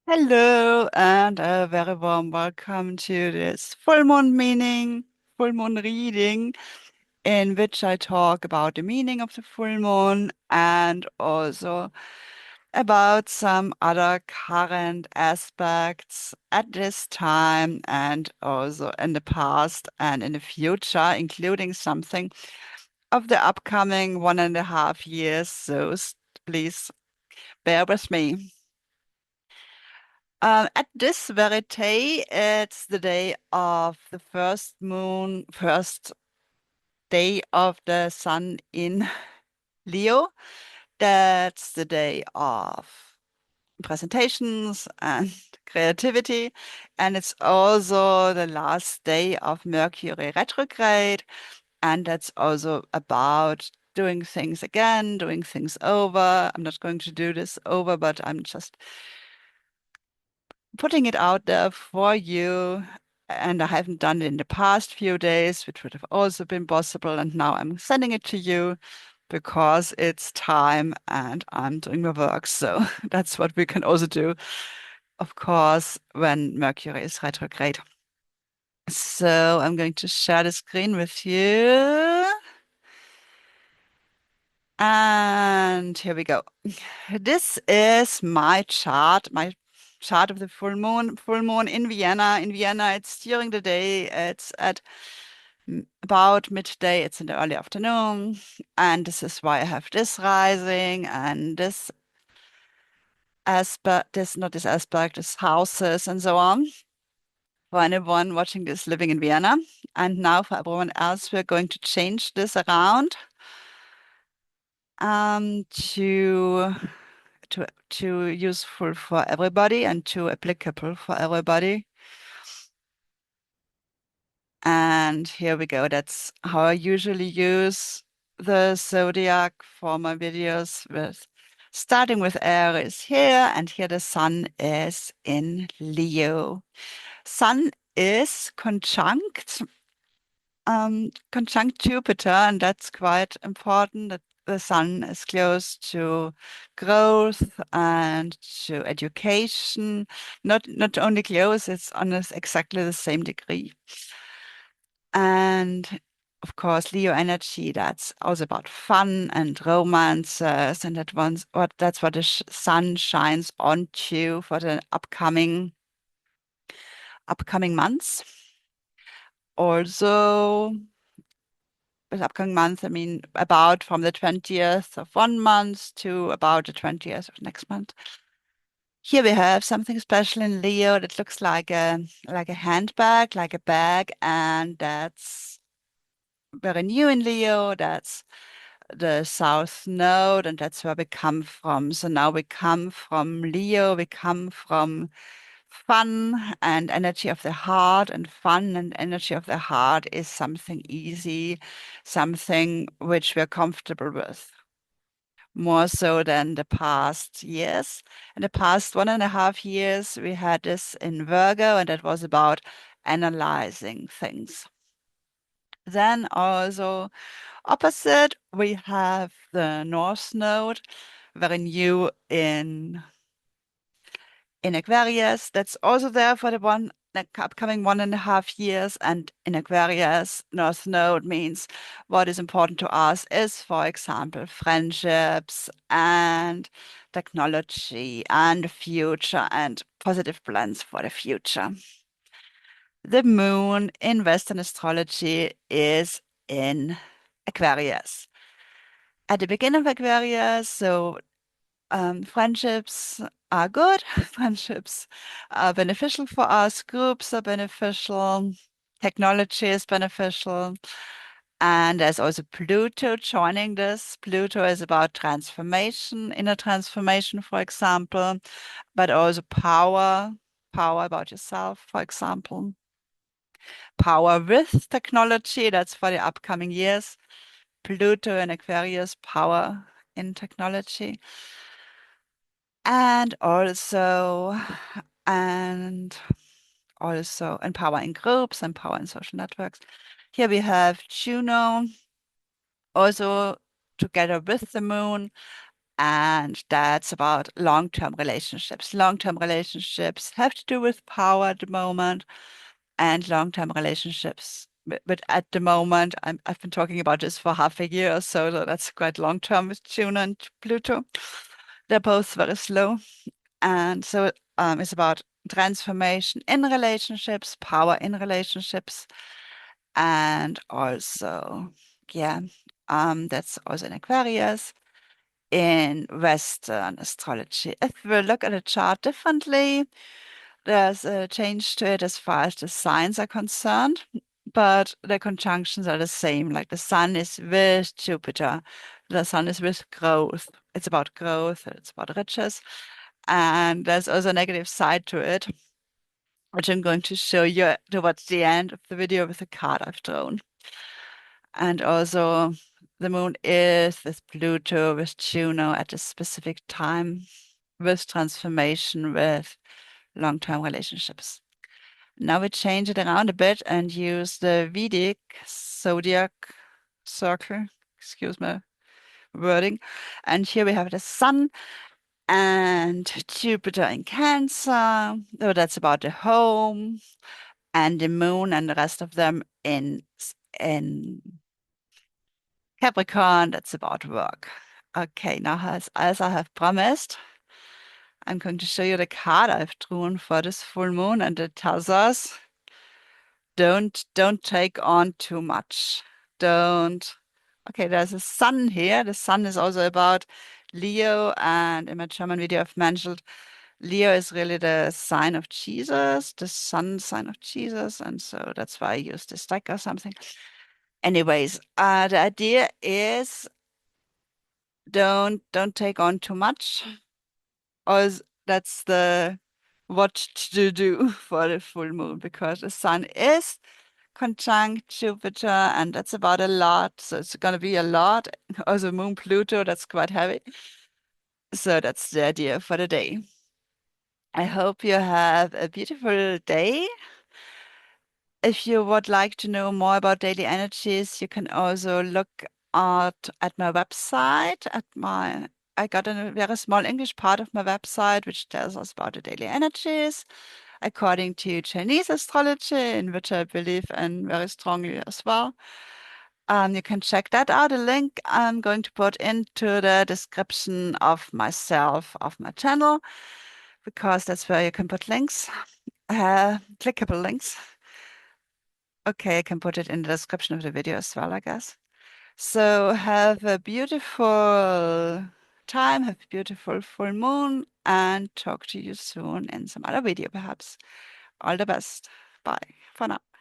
Hello, and a very warm welcome to this full moon reading, in which I talk about the meaning of the full moon and also about some other current aspects at this time and also in the past and in the future, including something of the upcoming 1.5 years. So please bear with me. At this very day, it's the day of the first day of the sun in Leo. That's the day of presentations and creativity. And it's also the last day of Mercury retrograde. And that's also about doing things again, doing things over. I'm not going to do this over, but I'm just putting it out there for you. And I haven't done it in the past few days, which would have also been possible. And now I'm sending it to you because it's time and I'm doing my work. So that's what we can also do, of course, when Mercury is retrograde. So I'm going to share the screen with you. And here we go. This is my chart of the full moon in Vienna. In Vienna, it's during the day. It's at about midday. It's in the early afternoon. And this is why I have this rising and this aspect, not this aspect, this houses and so on. For anyone watching this living in Vienna. And now for everyone else, we're going to change this around to useful for everybody and to applicable for everybody. And here we go. That's how I usually use the zodiac for my videos with starting with Aries here, and here the sun is in Leo. Sun is conjunct Jupiter, and that's quite important that the sun is close to growth and to education. Not only close, it's on exactly the same degree. And of course, Leo energy, that's also about fun and romances, and that's what the sh sun shines onto for the upcoming months. Also, with upcoming month, I mean about from the 20th of one month to about the 20th of next month. Here we have something special in Leo that looks like a handbag, like a bag, and that's very new in Leo. That's the South Node, and that's where we come from. So now we come from Leo, we come from fun and energy of the heart, and fun and energy of the heart is something easy, something which we're comfortable with, more so than the past years. In the past 1.5 years, we had this in Virgo, and that was about analyzing things. Then also opposite, we have the North Node, very new in Aquarius. That's also there for the upcoming 1.5 years. And in Aquarius, North Node means what is important to us is, for example, friendships and technology and the future and positive plans for the future. The moon in Western astrology is in Aquarius. At the beginning of Aquarius, so friendships are good. Friendships are beneficial for us. Groups are beneficial. Technology is beneficial. And there's also Pluto joining this. Pluto is about transformation, inner transformation, for example, but also power about yourself, for example. Power with technology, that's for the upcoming years. Pluto and Aquarius, power in technology. And also, and empowering groups, empowering social networks. Here we have Juno, also together with the moon, And that's about long-term relationships. Long-term relationships have to do with power at the moment, and long-term relationships. But at the moment, I've been talking about this for half a year or so, so that's quite long-term with Juno and Pluto. They're both very slow. And so it's about transformation in relationships, power in relationships, and also, yeah, that's also in Aquarius. In Western astrology, if we look at a chart differently, there's a change to it as far as the signs are concerned, but the conjunctions are the same. Like the sun is with Jupiter, the sun is with growth. It's about growth, it's about riches. And there's also a negative side to it, which I'm going to show you towards the end of the video with the card I've drawn. And also, the moon is with Pluto, with Juno at a specific time, with transformation, with long-term relationships. Now we change it around a bit and use the Vedic zodiac circle, excuse my wording. And here we have the sun and Jupiter in Cancer. So that's about the home, and the moon and the rest of them in Capricorn, that's about work. Okay, now as I have promised, I'm going to show you the card I've drawn for this full moon, and it tells us don't take on too much. Don't. Okay, there's a sun here. The sun is also about Leo, and in my German video I've mentioned Leo is really the sign of Jesus, the sun sign of Jesus, and so that's why I used this deck or something. Anyways, the idea is don't take on too much. Or that's the what to do for the full moon, because the sun is conjunct Jupiter, and that's about a lot. So it's going to be a lot. Also, Moon Pluto, that's quite heavy. So that's the idea for the day. I hope you have a beautiful day. If you would like to know more about daily energies, you can also look at my website. I got a very small English part of my website, which tells us about the daily energies according to Chinese astrology, in which I believe in very strongly as well. You can check that out. A link I'm going to put into the description of myself, of my channel, because that's where you can put links, clickable links. Okay, I can put it in the description of the video as well, I guess. So have a beautiful time, have a beautiful full moon, and talk to you soon in some other video, perhaps. All the best. Bye for now.